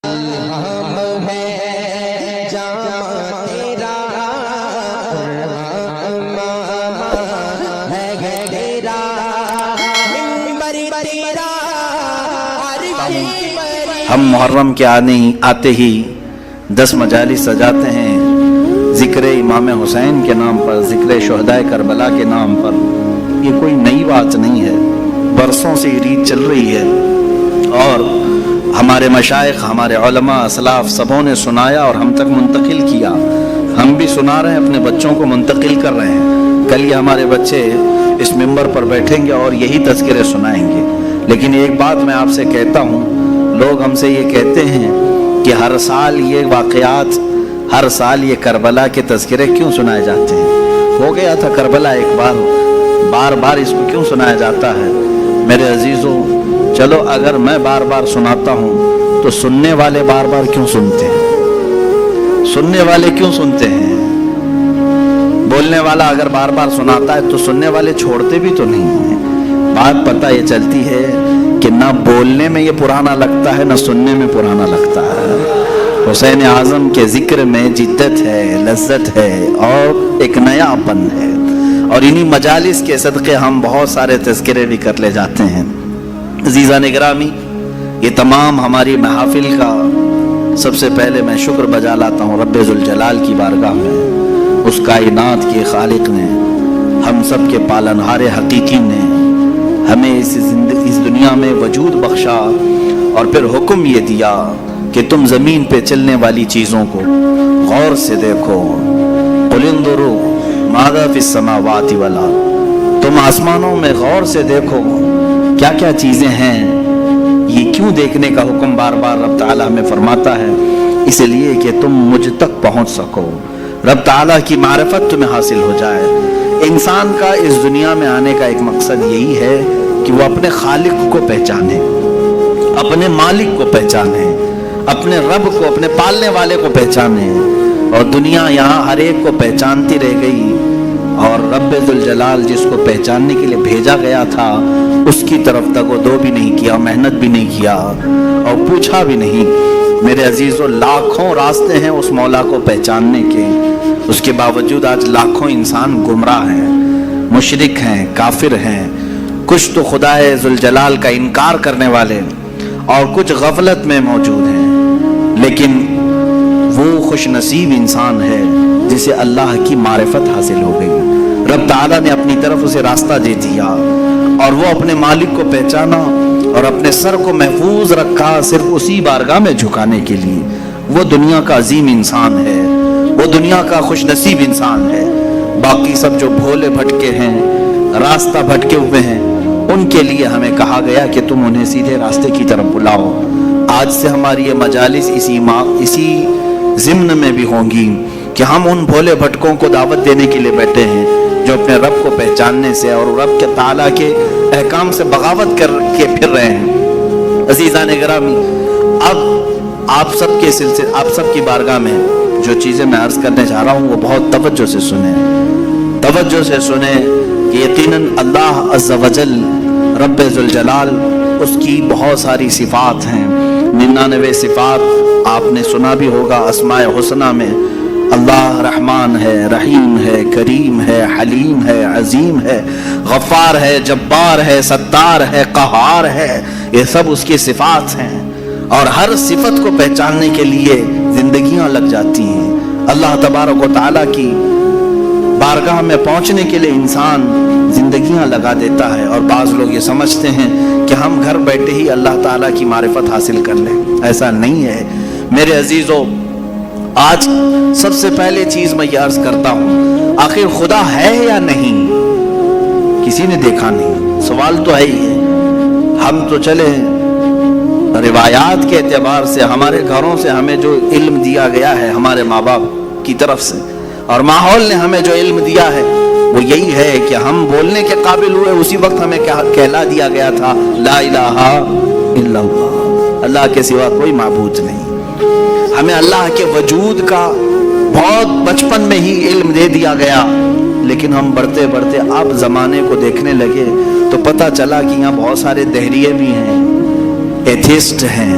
ہم ہے جام تیرا ہے گھیرا منبر تیرا ہم محرم کے آتے ہی 10 مجالس سجاتے ہیں ذکر امام حسین کے نام پر، ذکر شہداء کربلا کے نام پر۔ یہ کوئی نئی بات نہیں ہے، برسوں سے یہ ریت چل رہی ہے اور ہمارے مشائخ، ہمارے علماء، اسلاف سبوں نے سنایا اور ہم تک منتقل کیا۔ ہم بھی سنا رہے ہیں، اپنے بچوں کو منتقل کر رہے ہیں۔ کل یہ ہمارے بچے اس منبر پر بیٹھیں گے اور یہی تذکرے سنائیں گے۔ لیکن ایک بات میں آپ سے کہتا ہوں، لوگ ہم سے یہ کہتے ہیں کہ ہر سال یہ واقعات، ہر سال یہ کربلا کے تذکرے کیوں سنائے جاتے ہیں؟ ہو گیا تھا کربلا ایک بار، بار بار اس کو کیوں سنایا جاتا ہے؟ میرے عزیزوں، چلو اگر میں بار بار سناتا ہوں تو سننے والے بار بار کیوں سنتے ہیں؟ سننے والے کیوں سنتے ہیں؟ بولنے والا اگر بار بار سناتا ہے تو سننے والے چھوڑتے بھی تو نہیں ہیں۔ بات پتہ یہ چلتی ہے کہ نہ بولنے میں یہ پرانا لگتا ہے، نہ سننے میں پرانا لگتا ہے۔ حسین اعظم کے ذکر میں جدت ہے، لذت ہے اور ایک نیا پن ہے، اور انہی مجالس کے صدقے ہم بہت سارے تذکرے بھی کر لے جاتے ہیں۔ عزیزان گرامی، یہ تمام ہماری محافل کا سب سے پہلے میں شکر بجا لاتا ہوں رب ذوالجلال کی بارگاہ میں، اس کائنات کے خالق نے، ہم سب کے پالنہار حقیقی نے ہمیں اس دنیا میں وجود بخشا اور پھر حکم یہ دیا کہ تم زمین پہ چلنے والی چیزوں کو غور سے دیکھو۔ قل انظروا ماذا فی السماوات والارض، تم آسمانوں میں غور سے دیکھو کیا کیا چیزیں ہیں۔ یہ کیوں دیکھنے کا حکم بار بار رب تعالیٰ ہمیں فرماتا ہے؟ اس لیے کہ تم مجھ تک پہنچ سکو، رب تعالیٰ کی معرفت تمہیں حاصل ہو جائے۔ انسان کا اس دنیا میں آنے کا ایک مقصد یہی ہے کہ وہ اپنے خالق کو پہچانے، اپنے مالک کو پہچانے، اپنے رب کو، اپنے پالنے والے کو پہچانے۔ اور دنیا یہاں ہر ایک کو پہچانتی رہ گئی، اور رب ذوالجلال جس کو پہچاننے کے لیے بھیجا گیا تھا اس کی طرف تگودو بھی نہیں کیا، محنت بھی نہیں کیا اور پوچھا بھی نہیں۔ میرے عزیزوں، لاکھوں راستے ہیں اس مولا کو پہچاننے کے، اس کے باوجود آج لاکھوں انسان گمراہ ہیں، مشرک ہیں، کافر ہیں، کچھ تو خدا ذوالجلال کا انکار کرنے والے اور کچھ غفلت میں موجود ہیں۔ لیکن وہ خوش نصیب انسان ہے جسے اللہ کی معرفت حاصل ہو گئی، رب تعالیٰ نے اپنی طرف اسے راستہ دے دیا اور وہ اپنے مالک کو پہچانا اور اپنے سر کو محفوظ رکھا صرف اسی بارگاہ میں جھکانے کے لیے۔ وہ دنیا کا عظیم انسان ہے، وہ دنیا کا خوش نصیب انسان ہے۔ باقی سب جو بھولے بھٹکے ہیں، راستہ بھٹکے ہوئے ہیں، ان کے لیے ہمیں کہا گیا کہ تم انہیں سیدھے راستے کی طرف بلاؤ۔ آج سے ہماری یہ مجالس اسی ضمن میں بھی ہوں گی کہ ہم ان بھولے بھٹکوں کو دعوت دینے کے لیے بیٹھے ہیں جو اپنے رب کو پہچاننے سے اور رب کے تعالیٰ کے احکام سے بغاوت کر کے پھر رہے ہیں۔ عزیزان گرامی، اب آپ سب کی بارگاہ میں جو چیزیں میں عرض کرنے چاہ رہا ہوں وہ بہت توجہ سے سنیں، توجہ سے سنیں کہ یقیناً اللہ عز و جل رب ذوالجلال، اس کی بہت ساری صفات ہیں، 99 صفات آپ نے سنا بھی ہوگا۔ اسماء حسنہ میں اللہ رحمان ہے، رحیم ہے، کریم ہے، حلیم ہے، عظیم ہے، غفار ہے، جبار ہے، ستار ہے، قہار ہے، یہ سب اس کی صفات ہیں۔ اور ہر صفت کو پہچاننے کے لیے زندگیاں لگ جاتی ہیں۔ اللہ تبارک و تعالیٰ کی بارگاہ میں پہنچنے کے لیے انسان زندگیاں لگا دیتا ہے، اور بعض لوگ یہ سمجھتے ہیں کہ ہم گھر بیٹھے ہی اللہ تعالیٰ کی معرفت حاصل کر لیں۔ ایسا نہیں ہے میرے عزیزوں۔ آج سب سے پہلے چیز میں یہ عرض کرتا ہوں، آخر خدا ہے یا نہیں؟ کسی نے دیکھا نہیں، سوال تو ہے ہی ہے۔ ہم تو چلے روایات کے اعتبار سے، ہمارے گھروں سے ہمیں جو علم دیا گیا ہے ہمارے ماں باپ کی طرف سے، اور ماحول نے ہمیں جو علم دیا ہے وہ یہی ہے کہ ہم بولنے کے قابل ہوئے اسی وقت ہمیں کہلا دیا گیا تھا لا الہ الا اللہ، اللہ کے سوا کوئی معبود نہیں۔ ہمیں اللہ کے وجود کا بہت بچپن میں ہی علم دے دیا گیا، لیکن ہم بڑھتے بڑھتے اب زمانے کو دیکھنے لگے تو پتہ چلا کہ یہاں بہت سارے دہریے بھی ہیں، ایتھیسٹ ہیں،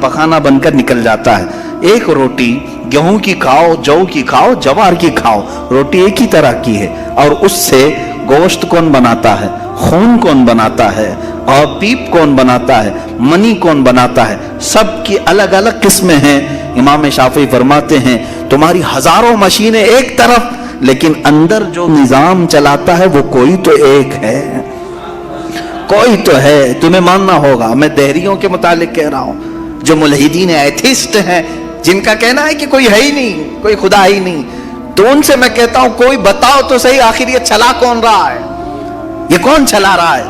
پخانہ بن کر نکل جاتا ہے. ایک روٹی گیہوں کی کھاؤ، جو کی کھاؤ، جوار کی کھاؤ، روٹی ایک ہی طرح کی ہے. اور اس سے گوشت کون بناتا ہے، خون کون بناتا ہے، اور پیپ کون بناتا ہے، منی کون بناتا ہے، سب کی الگ الگ قسمیں ہیں. امام شافعی فرماتے ہیں تمہاری ہزاروں مشینیں ایک طرف، لیکن اندر جو نظام چلاتا ہے وہ کوئی تو ایک ہے، کوئی تو ہے. تمہیں ماننا ہوگا. میں دہریوں کے متعلق کہہ رہا ہوں جو ملحدین ایتھیسٹ ہیں، جن کا کہنا ہے کہ کوئی ہے ہی نہیں، کوئی خدا ہی نہیں. تو ان سے میں کہتا ہوں کوئی بتاؤ تو صحیح آخر یہ چلا کون رہا ہے، یہ کون چلا رہا ہے،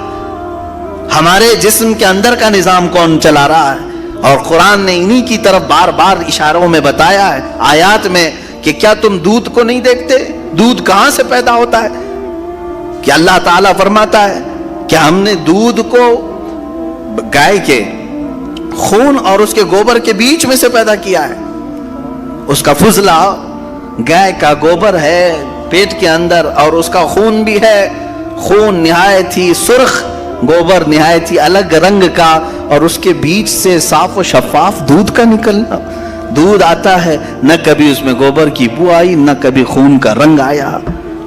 ہمارے جسم کے اندر کا نظام کون چلا رہا ہے. اور قرآن نے انہی کی طرف بار بار اشاروں میں بتایا ہے آیات میں کہ کیا تم دودھ کو نہیں دیکھتے، دودھ کہاں سے پیدا ہوتا ہے. کہ اللہ تعالیٰ فرماتا ہے کہ ہم نے دودھ کو گائے کے خون اور اس کے گوبر کے بیچ میں سے پیدا کیا ہے. اس کا فضلہ گائے کا گوبر ہے پیٹ کے اندر، اور اس کا خون بھی ہے. خون نہایت ہی سرخ، گوبر نہایت ہی الگ رنگ کا، اور اس کے بیچ سے صاف و شفاف دودھ کا نکلنا. دودھ آتا ہے، نہ کبھی اس میں گوبر کی بو آئی، نہ کبھی خون کا رنگ آیا.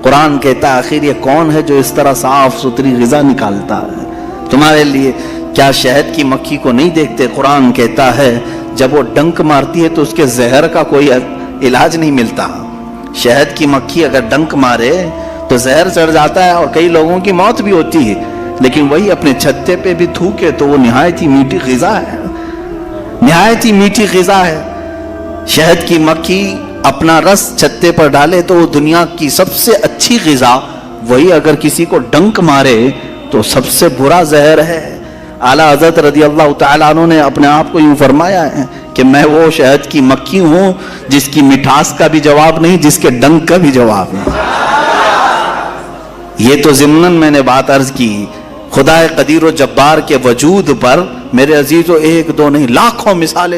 قرآن کہتا ہے آخر یہ کون ہے جو اس طرح صاف ستھری غذا نکالتا ہے تمہارے لیے. کیا شہد کی مکھی کو نہیں دیکھتے؟ قرآن کہتا ہے جب وہ ڈنک مارتی ہے تو اس کے زہر کا کوئی علاج نہیں ملتا. شہد کی مکھی اگر ڈنک مارے تو زہر چڑھ جاتا ہے اور کئی لوگوں کی موت بھی ہوتی ہے، لیکن وہی اپنے چھتے پہ بھی تھوکے تو وہ نہایت ہی میٹھی غذا ہے، نہایت ہی میٹھی غذا ہے. شہد کی مکھی اپنا رس چھتے پر ڈالے تو وہ دنیا کی سب سے اچھی غذا، وہی اگر کسی کو ڈنک مارے تو سب سے برا زہر ہے. اعلیٰ حضرت رضی اللہ تعالیٰ عنہ نے اپنے آپ کو یوں فرمایا ہے کہ میں وہ شہد کی مکھی ہوں جس کی مٹھاس کا بھی جواب نہیں، جس کے ڈنک کا بھی جواب نہیں. یہ تو ضمناً میں نے بات عرض کی. خدا قدیر و جبار کے وجود پر میرے عزیزو ایک دو نہیں لاکھوں مثالیں